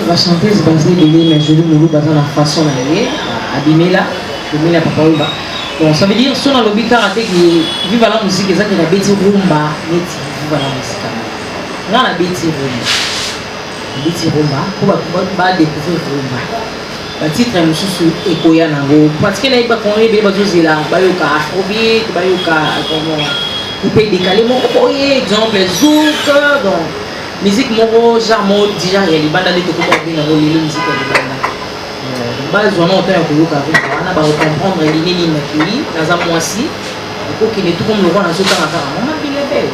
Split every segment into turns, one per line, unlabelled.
la chanteuse basée de mais je lui basée la façon d'aller abîmer là papa Oba. Donc ça veut dire si on a le but karaté qui vive la musique et ça qui a bêti rumba neti vive la musique. On a bêti rumba pour découvrir rumba. Le titre est monsieur Ekoya Nango parce que là il va connaître bien bazozi là bayoka afrobeat bayoka comment couper décalé mon exemple zouk donc musique moko genre mode déjà il y a les bandes de comment bien dans les musiques de banda base on entend que yoka on a ba comprendre les lignes qui dans un mois ci il faut qu'il est tout comme le roi dans ce temps là maman il est belle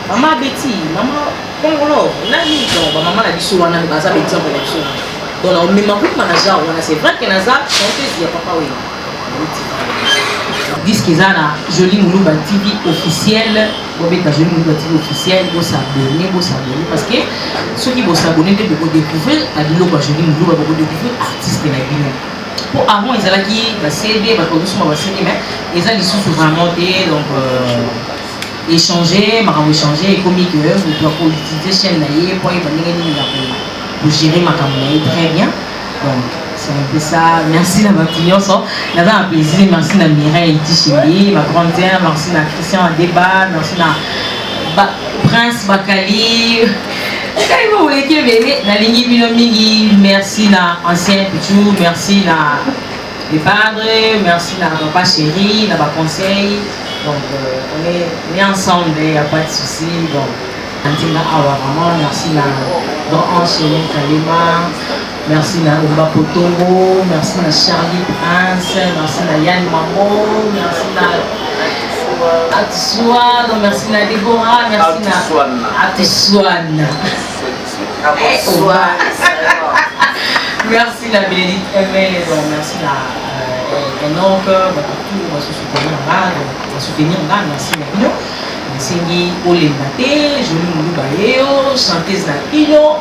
maman Betty maman congolo là ni donc maman la dit souvent na ba ça exemple là donc on même pas manager on a c'est vrai que naza chanteuse il y a papa oui disque Zana Joli Moulouba TV officiel Bobeta Joli Moulouba TV officiel vous s'abonner parce que ceux qui vont s'abonner de découvrir à Biloko Joli Moulouba pour découvrir artiste de la Guinée pour avant ils allaient qui va CD va production va CD mais ils allaient sous vraiment donc échanger échanger comique vous pouvez utiliser chaîne là pour y pour gérer ma caméra très bien donc c'est un peu ça. Merci à ma client, ça a un plaisir. Merci à Mireille Tichili, ma grande sœur. Merci à Christian Débat. Merci à Prince Bakali. Merci à Ancien Pichou. Merci à les padres. Merci à Papa Chéri, à ma conseil. Donc on est ensemble, il n'y a pas de souci. Donc, Antina Awa, vraiment. Merci à Don Ancheline Kalima. Merci à Oba Potongo, merci à Charlie Prince, merci à Yann Mamo, merci à Atisouane, merci à Déborah, merci à Atisouane. Merci à Bénédicte Emel, merci à Enoch, on va soutenir là, merci à Pino. Merci à Olembate, Joli Mouloubayo, chanteuse na Pino.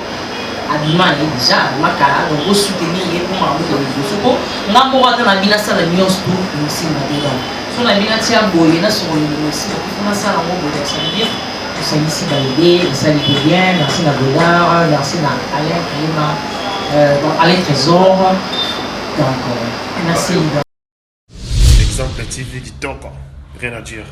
Abima déjà makala donc soutenir et pour m'amener dans le dossier na mora na bina sala news tout ici na dedans so na bina tia boye na so ni aussi on a ça la mot de ça bien ça ici validé ça dit bien merci na Godard merci na Alain Klima donc Alain Trésor donc merci
Exemple TV qui toque rien à dire.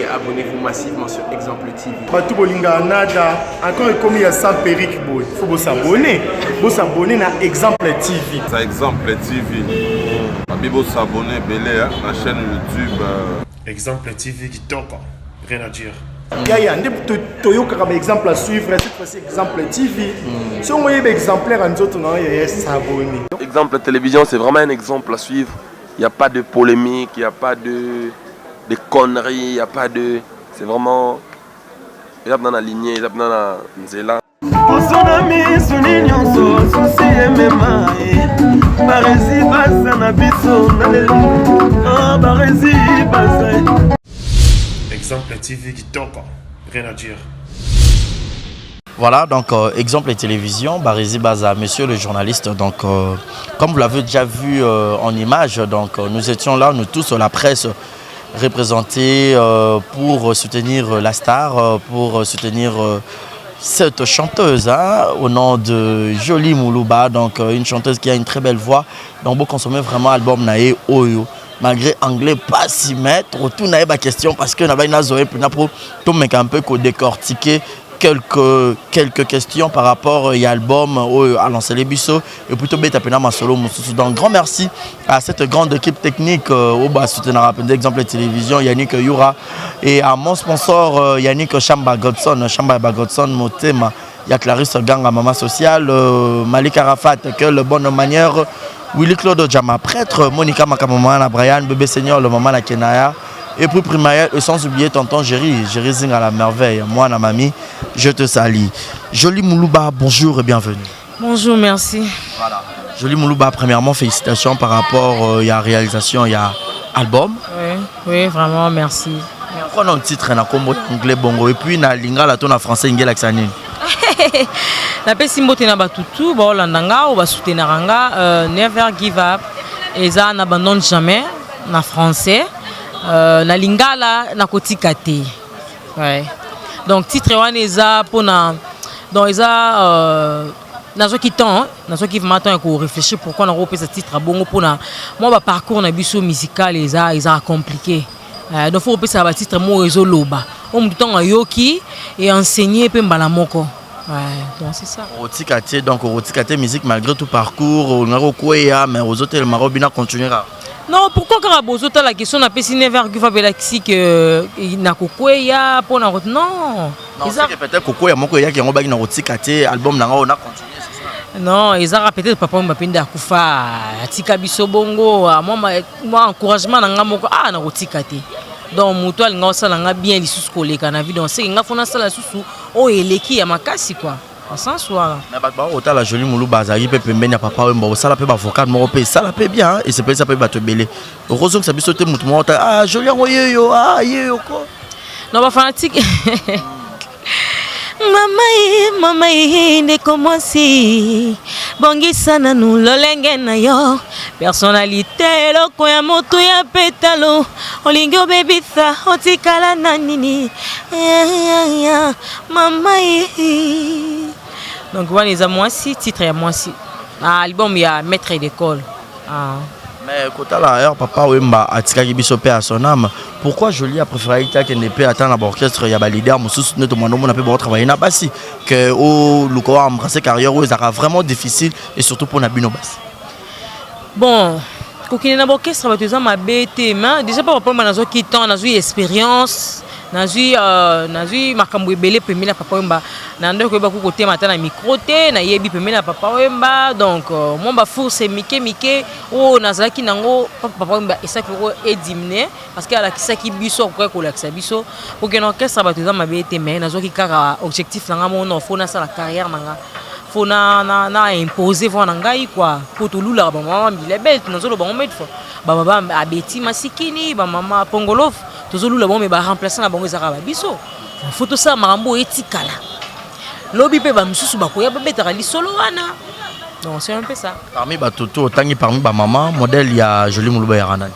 Abonnez-vous massivement sur Exemple TV.
Batou Bolinga Nada, encore comme il y a ça Peric Boy. Il faut vous s'abonner. Vous s'abonner à Exemple TV.
C'est Exemple TV. Vous s'abonner à la chaîne YouTube.
Exemple TV qui toque rien à dire.
Il y a un exemple à suivre. Cette fois-ci, Exemple TV. Si on voit un exemplaire, on doit s'abonner.
Exemple télévision, c'est vraiment un exemple à suivre. Il n'y a pas de polémique, il n'y a pas de conneries, il n'y a pas de... C'est vraiment... Il y a dans la lignée, il y a dans la nzela.
Exemple TV qui toque rien à dire.
Voilà, donc exemple télévision, Barési Baza, monsieur le journaliste. Donc, comme vous l'avez déjà vu en image, donc nous étions là, nous tous, la presse, représentés pour soutenir la star, pour soutenir cette chanteuse hein, au nom de Joli Moulouba, donc une chanteuse qui a une très belle voix. Donc, vous consommez vraiment l'album Nae Oyo. Malgré anglais, pas si mettre, tout n'a pas question parce que nous avons tout mec un peu décortiquer quelques questions par au album à lancer les bisous et plutôt bête à ma solo. Donc grand merci à cette grande équipe technique au bas soutenir d'exemple télévision Yannick Yura et à mon sponsor Yannick Chamba Godson Motema, il y a Clarisse Ganga Maman Sociale, Malik Arafat que le bonne manière, Willy Claude Djama prêtre, Monica Makamamana, Brian Bébé Seigneur, le maman la Kenaya. Et puis Primaël, et sans oublier tonton Géry Zing à la merveille. Moi, la mamie, je te salue. Joli Moulouba, bonjour et bienvenue.
Bonjour, merci.
Voilà. Joli Moulouba, premièrement, félicitations par rapport à la réalisation, il y a album.
Oui, vraiment, merci.
Prenons un titre en anglais bongo et puis na linga la ton en français ingé l'axanine.
La paix simbote na batutu, ba landanga ou ba souteniranga, never give up. Et ça n'abandonne jamais, na français. Na lingala na kotika te. Ouais. Donc titre wana eza pona donc nazo qui temps nazo qui vraiment qu'on réfléchir pourquoi on a repris ce titre à bongo pour na moi parcours na biso musical ils a compliqué donc faut repris ça ba titre mo ezo loba on me temps yoki et enseigner pe mbala moko donc c'est ça
rotikate donc rotikate musique malgré tout parcours on a recoya mais aux autres le marobina continuera.
Non, pourquoi Karabozo la question n'a pas signé vers Guvabelaxi que na kokoya pour na non.
C'est peut-être kokoya moko ya ki ngobaki na rotikate album na on a continué c'est ça.
Non, ils ont peut-être papa mapenda kufa atika biso bongo moi encouragement na moko na rotikate. Donc muto alinga sala nga bien lisusu koleka na vie donc c'est nga fona sala susu o eleki ya makasi quoi. Sans soir.
Mais bah autant la jolie moulou bazari peut pembeni papa wemba ça la peut avocat mo pe ça la peut bien et c'est peut ça peut te beler. Heureusement que ça peut sauter mutu mo joli yo yo ko.
Non ba fanatique. Mama ne commencer bongisa na nu lolenge na yo personnalité loko ya moto ya petalo olingi obebisa otikala na nini mama donc voilà les moi si titre ya moi si album ya maître d'école
mais quand là papa wemba atika biso pe à son âme pourquoi Jolie a préféré que ne peut attendre l'orchestre ya ba leader mususu ne demande on a peut travailler na basi que au luko embrasser carrière où ça vraiment difficile et surtout pour na bino basi
bon kokine na orchestre ba teza mabete mais déjà pas papa nazo kitan nazo expérience nazui makambo ebele pembe na papa wemba na ndeko ba ku côté matana micro te na yebi pembe na papa wemba donc mon ba force mike o nazaki nango papa wemba esaki ko edimné parce que ala kisaki biso ko la biso pour que l'orchestre ba teza mabete mais nazoki kaka objectif nanga mon fona sa la carrière nanga fona na imposer vona ngai quoi pour tout lula ba mama bilebel nazolo ba momet fo ba baba abeti masikini ba mama pongolof tozolula bon mais ba remplacer na bango ezaka ba biso photo ça marambo etikala lobi pe ba misusu ba koya ba betaka lisolo wana donc c'est un peu ça
parmi ba toto tangi parmi ba maman modèle ya Jolie Muluba ya ranani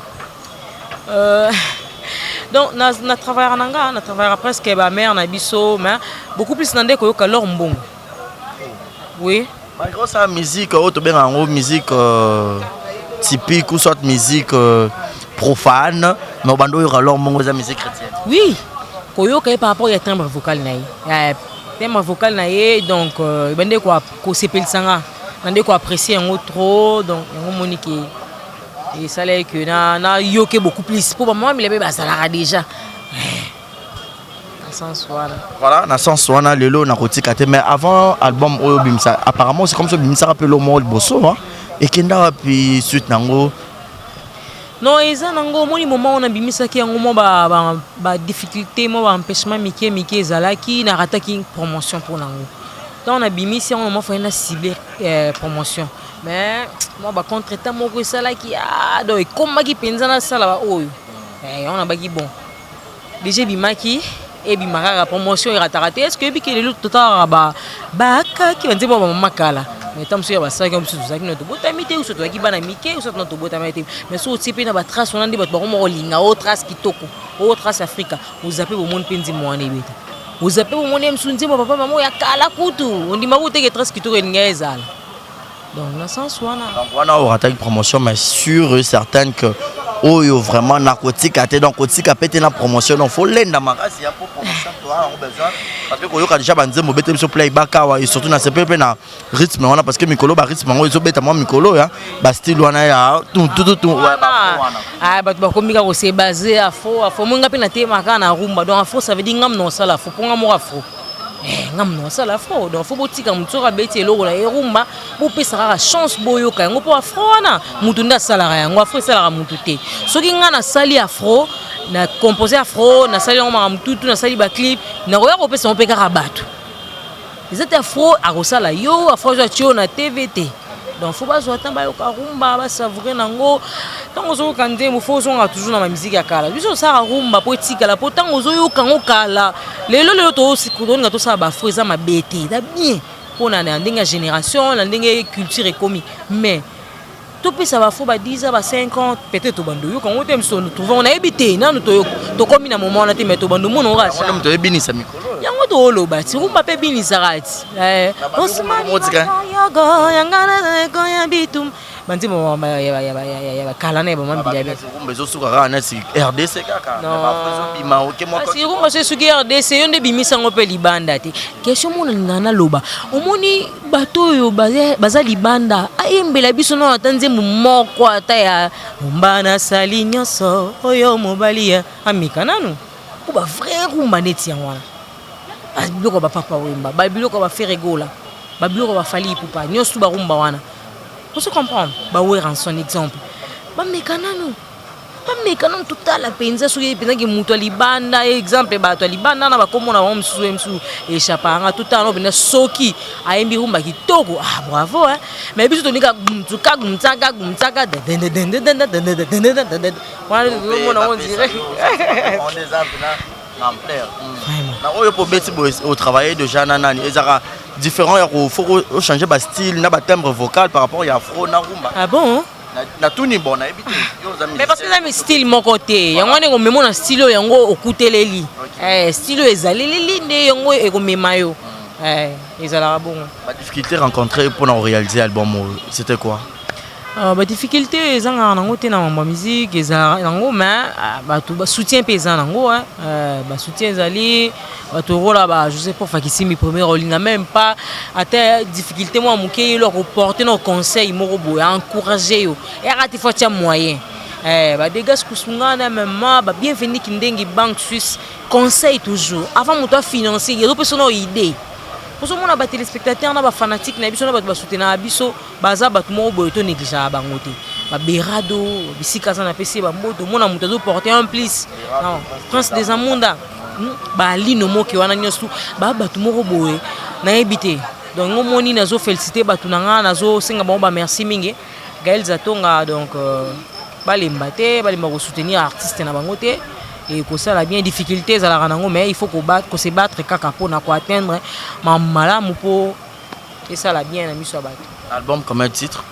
donc na travailler nanga na travailler presque ba mère na biso mais beaucoup plus nande ko yoka lor mbongo oui
malgré ça musique auto ben en musique typique ou soit musique profane mais au bando yora leur mongo za musique chrétienne
oui koyoka par rapport ya timbre vocal na ye timbre vocal na ye donc bande ko sepelisanga nande ko apprécier en trop donc yango moniki et ça là que na yoke beaucoup plus pour moi mais ba ça déjà
voilà na sens wana lelo na kotikate mais avant album oyo bimsa apparemment c'est comme ça bimsa rappelle au mot bosso hein et kenda puis suite nango
non eza nango moni moment on a bimisaki yango mo ba difficulté mo ba empêchement mike ezalaki na rataki promotion pour nango donc on a bimisi on mo fa na ciblé promotion mais moi ba contretemps moko esalaki donc ekomaki penza na sala ba oyo on a baki bon déjà bimaki et bimaka la promotion iratarate est-ce que biki le total ba kaki banze ba mama kala mais tant que ça comme ça qui notre botamité ou surtout qui bana mike ou surtout notre botamité mais so tipe na ba trace on andi ba ko linga o trace kitoko o trace africa vous appelez au monde penzi mwana beta vous appelez au monde msunzi ba papa mama ya kala kutu on dit maboute que trace kitoko ninga ezala donc dans sens wana
donc wana on attaque promotion mais sûr et certain que oyo vraiment narcotique até donc narcotique a pété la promotion donc faut lenda magasi ya pour promotion toi on besoin parce que koyoka déjà banzembo bete sur playback et surtout na CPP na rythme wana parce que mikolo ba rythme ngo ezobeta moi mikolo ya ba style wana ya tout ouais
ba ba komika ko se basé à faux munga pe na tema kana rumba donc faux ça veut dire ngam non ça la faux pour ngam afro ngam non ça la faux donc faut botika mutsoka beti eloko na rumba bo pesa ka chance boyoka ngo po afro wana mutu nda salara yango afro salara mutu te soki ngana sali afro na composer afro na sali ngoma mutu na sali ba clip na roya ko pesa on pe ka bato ezate afro akosala yo afro jo tio na TVT donc faut pas attendre ba yoka rumba ba savourer nango tango zo kande mo faut zonga toujours na ma musique ya kala biso ça rumba po etikala po tango zo yoka ngo kala lelo to sikudoni to sa ba afro za mabete da bien pour na ndenge génération la ndenge culture ekomi mais to pesa ba fo ba 10 ba 50 peut-être bando yo quand on te trouver on a habité na to komi na moment on a te mettre bando mon on racha
on te binisa mikolo
yango faut to loba ti rumba pe bini sarati osmani yogo yangana ko ya bitum banti mo ya kala ne ba mambila be
rumba zo suka kana si RDC kaka ba fazo bima oke mo
si rumba se suki RDC yonde bimisa ngo pe libanda te question mona ngana loba omoni bato yo baza libanda ayembela biso na atanze moko ata ya mbana sali nyoso oyo mobali ya amika nanu ko ba vrai rumba neti yango wana biloko ba papa wemba ba biloko ba faire rigola ba biloko ba fali pupa nyoso ba rumba wana on se comprend ba wera en son exemple ba meka nanu total penza soki penza ki muto libanda exemple ba to libanda na ba komona ba msu échappanga total no bina soki ayembi rumba kitoko bravo mais biso tonika gumtuka wala mona on dirait
on les a en plaire na oyo po beti au travail de Jean Nani ezaka différent il faut changer ba style na ba timbre vocal par rapport à afro na rumba
ah bon
na tuni bon na ebité
mais parce que ça me style mon côté yango ne ko memo na style yango okuteleli style ezaleli nde yango e ko memayo ezala bon
ba difficulté rencontrée pour réaliser album c'était quoi
ba difficulté ezanga nango te na mamba musique ezala nango mais bato ba soutien paysan nango ba soutien ezali bato rola ba je sais pas fakisimi première ligne même pas ata difficulté moi moké leur porter nos conseils moko boy encourager yo et rati faut tia moyen ba dégâts kusungana même ba bienvenue kindengi banque suisse conseil toujours avant mon toi financier il repose son idée pour ce monde ba téléspectateurs na ba fanatique na biso na ba soutenir biso baza bato mo boy to négliger bango te ba berado bisika sana pesi ba moto mona muto zo porter un plus non prince des amunda ba lino moki wana nyosu ba bato moko boye na ebité donc ngomoni nazo féliciter bato nanga nazo senga ba merci mingi Gaël Zatonga donc ba lembate ba lemba ko soutenir artiste na bango te et que ça la bien difficulté za la ranango mais il faut qu'on se battre kaka pour na ko atteindre mamala mupo et ça la bien na miso bato
album combien de titres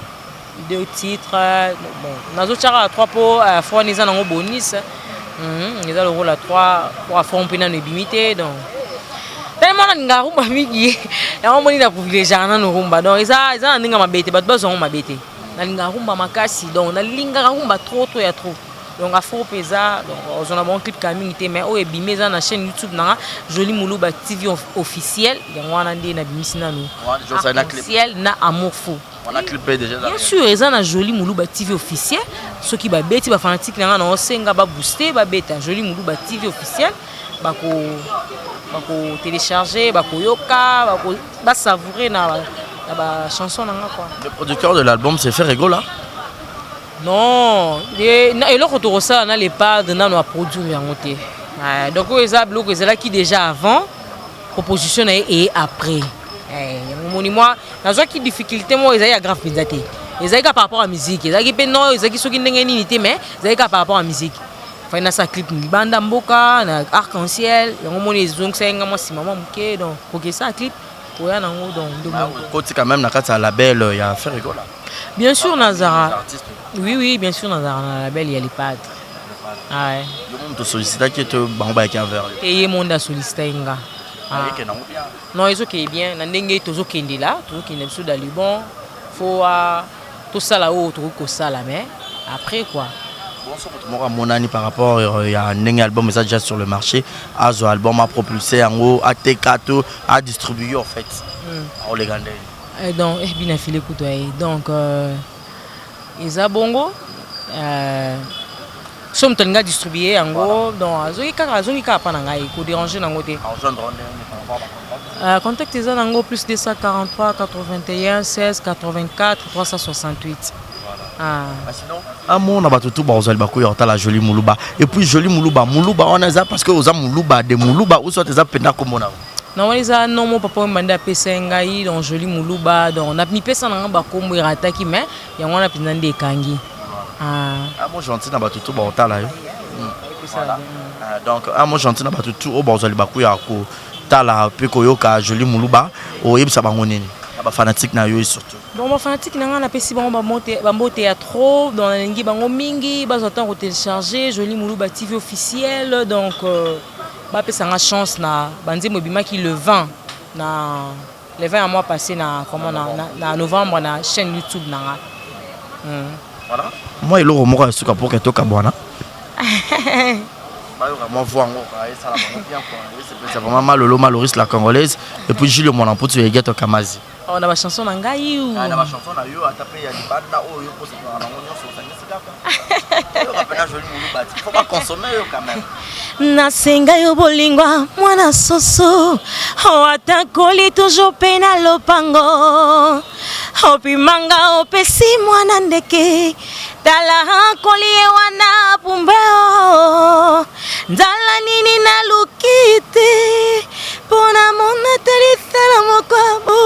2 titres bon nazo chara 3 po fois nisa nango bonus ils ont le rôle à 3 pour affronter pena ne bimité donc tellement na ngarumba mingi ya omoni na privilégier na no rumba donc ils ont ninga mabete bato bazongo mabete na ngarumba makasi donc na linga rumba trop ya trop donc afro pesa donc on a bon clip coming té mais o ebimé za na chaîne YouTube na Joli Muluba TV officiel yango wana ndé na bimisi nanu officiel na amour fou
on a clippé déjà
bien sûr ils ont Joli Muluba TV officiel ceux qui ba beti ba fanatique na na osenga ba booster ba beta Joli Muluba TV officiel bako télécharger bako yoka ba savourer na ba chanson na quoi.
Le producteur de l'album c'est fait rigola.
Non, et là quand ça na les pas de na no produire yango te. Donc ils a bloqué c'est là qui déjà avant proposition et après. Moni moi nazo ki difficulté moi ils a grave pinzate. Ils a par rapport à musique, ils a qui non, ils a qui soki ndenge nini te mais ils a par rapport à musique. Fa na sa clip ni banda mboka na arc-en-ciel, yango moni zong senga moi si maman muke donc pour que ça clip oya nango donc
côté quand même na kata label il y a fait rigola.
Bien sûr Nazara. Oui, bien sûr Nazara na label il y a les pads. Ouais.
Yo monde te solliciter qui te bamba qui envers.
Et monde solliciter nga. Non, ils ok bien. Na ndenge tozo kende là, tozo kende biso dans le bon. Faut tout ça là-haut, tout ça là mais après quoi.
Bon ça pour mon ami par rapport il y a un album mais ça déjà sur le marché, Azo album a propulsé en haut, à Tekato, à distribuer en fait. On les gandé.
Donc bien affilé couteau donc Isa Bongo somme tenga distribuer en gros donc azoki ka pa na ngai ko déranger nango te contact eza nango plus 243 81 16 84 368
Amour na bato tout bazali bakoya ta la Joli Muluba et puis Joli Muluba on a ça parce que oza Muluba de Muluba ou soit eza pena komona.
Non, on les a non mon papa manda pesa ngai donc Joli Muluba donc na mi pesa na ba kombo irataki mais yango na pinza nde kangi.
Mon gentil na bato tout bazali la yo. Donc mon gentil na bato tout o bazali bakoya ko tala pe koyoka Joli Muluba o yebisa bango nini. Ba fanatique na yo surtout.
Bon ba fanatique na nga na pesi bango ba monter à trop dans la lingi bango mingi ba attend ko télécharger Joli Muluba TV officiel donc bapesanga chance na banzembo ebimaki le 20 le 20 à mois passé na novembre na chaîne YouTube nanga.
Voilà. Moi il aura moko suka pour que toka bwana. C'est vraiment Maloris la congolaise et puis Julio mon ampotu yegeto Kamazi.
On a ma chanson na ngai ou.
On a ma chanson na yo atapé ya libanda oyo pour se faire na monyo so sanga sika. Il faut pas consommer quand même.
Nasenga yo bolingwa mwana soso o atakoli toujours pena lopango opimanga opesi mwana ndeke tala koli wana pumbeo ndala nini na lukite pona mona talisala mokwabu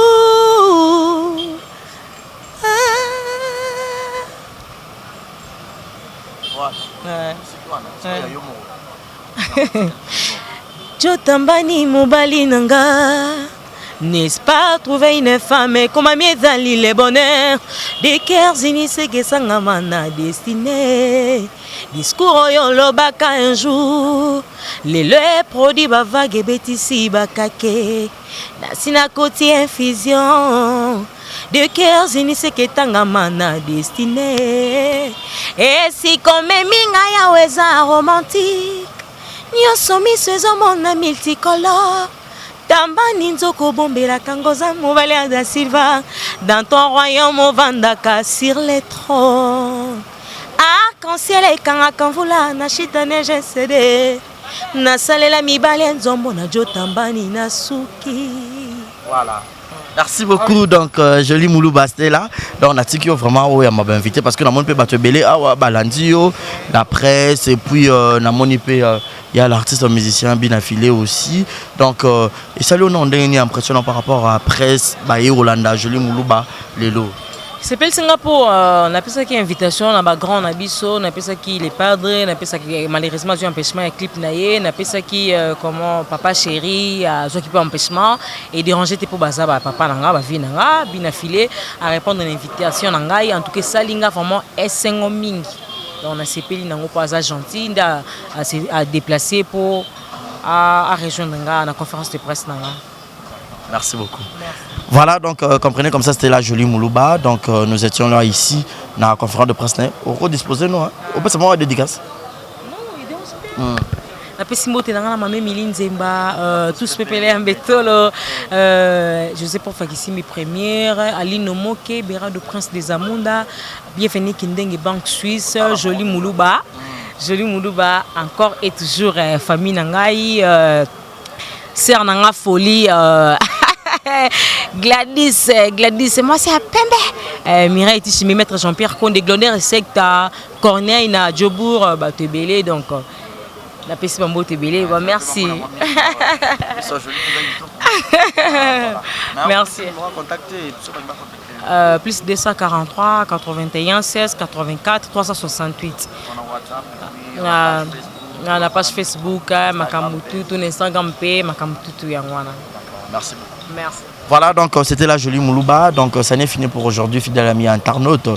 Jotambani mobali nanga. N'est-ce pas trouver une femme comme Miezali le bonheur des cœurs unis c'est que sangamana destinée discours yo lobaka un jour les produits bavague betisi bakake nasina koti infusion de cœurs unis c'est que tangamana destinée et si comme minga ya weza romantique nyoso misezo mona multicolore Tambani nzoko bombela kangoza mobali da Silva dans ton royaume ovandaka sur les trônes arc-en-ciel et kanvula na chita neige cédé na salela mibale nzombo na jo tambani na suki.
Voilà. Merci beaucoup donc Jolie Moulou Bastela. Donc on a dit que vraiment on m'a invité parce que na mon peut battre belé balandio la presse et puis na mon il y a l'artiste musicien bien affilié aussi. Donc et ça le nom dernier impressionnant par rapport à la presse et Rolanda Jolie Moulou Lelo.
C'est pour Singapour, on a fait une invitation, on a grand abisso, on a fait qui les padres, on a fait malheureusement un empêchement un clip naïe, on a fait qui comment papa chéri a s'occuper empêchement et déranger tes pour bazar papa nanga ba vie nanga bien affilé à répondre à l'invitation nanga en tout cas ça linga vraiment essengo mingi. Donc on a CP nango pas gentil à déplacer pour à rejoindre nanga la conférence de presse nanga.
Merci beaucoup. Merci. Voilà, donc comprenez comme ça c'était la Jolie Moulouba. Donc nous étions là ici dans la conférence de presse. On disposé nous. On peut savoir dédicace.
Non, il est la pessimité dans la mamie Miline Zemba, tous pépélés en bétolo, José pour Fakissimi première, Aline Moke, Béra de Prince des Amunda, bienvenue Kindeng Banque Suisse, Jolie Moulouba. Jolie Moulouba encore et toujours famille Nangaï, sœur Nanga Folie. Gladys, moi c'est à Pembe. Mireille Tissimi, maître Jean-Pierre Condé, Glonner, Secta, Corneille, na Djobour, Tebele, donc la PC Bambo Tebele, merci. Merci. Plus 243 81 16 84 368. La page Facebook, Makamutu, tout Instagram, Makamutu, Yangwana.
Merci beaucoup.
Merci.
Voilà, donc c'était la Jolie Moulouba. Donc ça n'est fini pour aujourd'hui, fidèle ami internaute.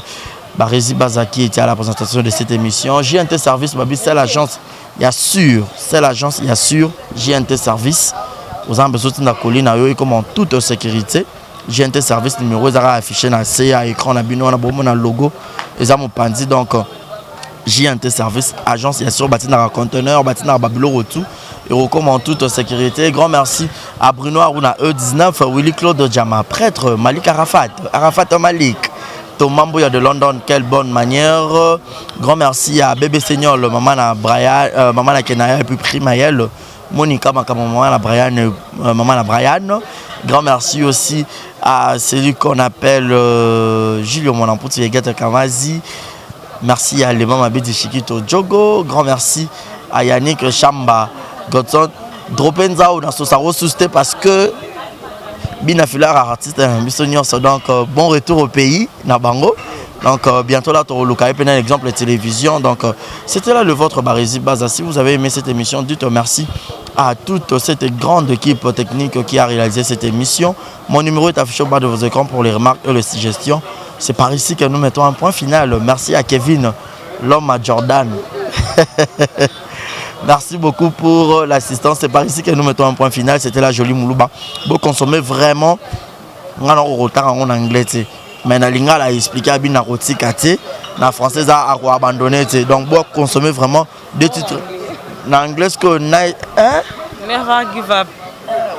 Barézi Bazaki était à la présentation de cette émission. JNT Service, c'est l'agence, il y a sûr, c'est l'agence, il y a sûr, JNT Service. Aux ambassadeurs de la colline, comme en toute sécurité. JNT Service, numéro, ils ont affiché dans CA, écran, on a logo, ils ont pandi. Donc JNT Service, agence, il y a sûr, bâti dans un conteneur, bâti dans un babylone retour. Et recommande en toute sécurité. Grand merci à Bruno Aruna E19, Willy Claude Djama, prêtre, Malik Arafat Malik, Thomas Mbouya de London, quelle bonne manière. Grand merci à Bébé Seigneur, maman à Brian, maman à Kenaya et puis Primaël, Monica, maman à Brian, maman à Brian. Grand merci aussi à celui qu'on appelle Julio Monamputi et Gata Kamazi. Merci à l'imam Abidi Chiquito Djogo. Grand merci à Yannick Chamba. Godson, Dropenza ou dans ce saro susté parce que Binafilar artiste donc bon retour au pays Nabango. Donc bientôt là tu auras un exemple de télévision. Donc c'était là le vôtre Barézi Baza. Si vous avez aimé cette émission, dites merci à toute cette grande équipe technique qui a réalisé cette émission. Mon numéro est affiché au bas de vos écrans pour les remarques et les suggestions. C'est par ici que nous mettons un point final. Merci à Kevin, l'homme à Jordan. Merci beaucoup pour l'assistance. C'est par ici que nous mettons un point final. C'était la jolie Moulouba. Vous consommez vraiment. On a un retard en anglais. Mais na lingala a expliqué à Bina Roti Kate. Na français a abandonné. Donc vous consommez vraiment deux titres. Na anglais que na
Never give up.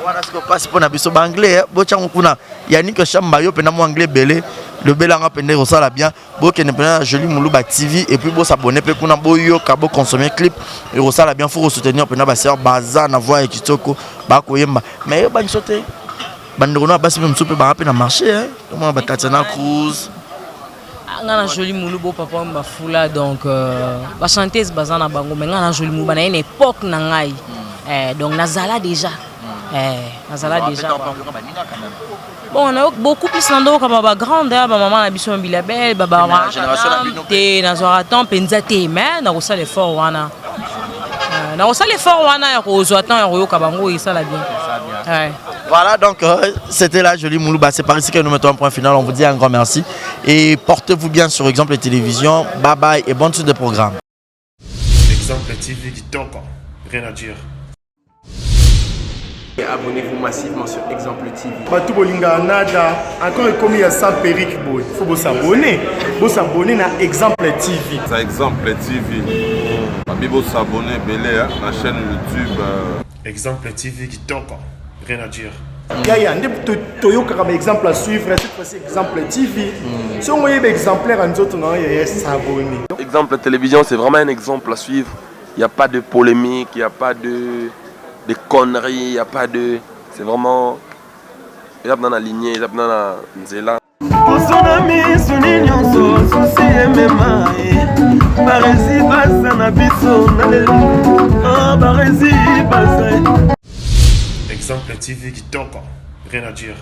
Voilà ce que passe pour nabiso anglais. Bochang kuna. Yannick Chamba yo pena mo anglais belé. Le belanga pende ressala bien. Bo que ne pena jolie Moulouba TV et puis bo s'abonner pe kuna bo yo ka bo consommer clip et ressala bien faut soutenir pena ba sœur Baza na voix et kitoko ba koyemba. Mais ba nsote bandona basi même soupe ba rapé na marché hein. Comment ba Tatiana Cruz.
Ngana jolie Moulouba papa mba fula donc ba chanteuse Baza na bango mais ngana jolie Moulouba na une époque na ngai. Donc Nazala déjà. Nazala déjà. Bon, on a beaucoup plus d'endroits comme ma grande, ma maman a biso mbila belle, baba wa te nazoratan penzate mais na rosa l'effort wana. Na rosa l'effort wana ya kozwatan ya royo kabango et ça la bien.
Voilà donc c'était la jolie Moulouba. C'est par ici que nous mettons un point final. On vous dit un grand merci et portez-vous bien sur Exemple Télévision. Bye bye et bonne suite de programme.
Exemple TV du Togo. Rien à dire.
Et abonnez-vous massivement sur Exemple TV.
Batou bolinga nada encore comme il y a 100 perruques boy. Faut vous s'abonner. Vous s'abonner à Exemple TV.
C'est Exemple TV. Bibo s'abonner belé la chaîne YouTube.
Exemple TV du Togo. Rien à dire.
Yaya, Toyo comme exemple à suivre, cette fois-ci Exemple TV. Si on voit un exemplaire en autres, on va s'abonner.
Exemple Télévision, c'est vraiment un exemple à suivre. Il n'y a pas de polémique, il n'y a pas de conneries, il n'y a pas de... C'est vraiment... Il y a dans la lignée, il y a dans la nzela.
Exemple TV du Togo. Rien à dire.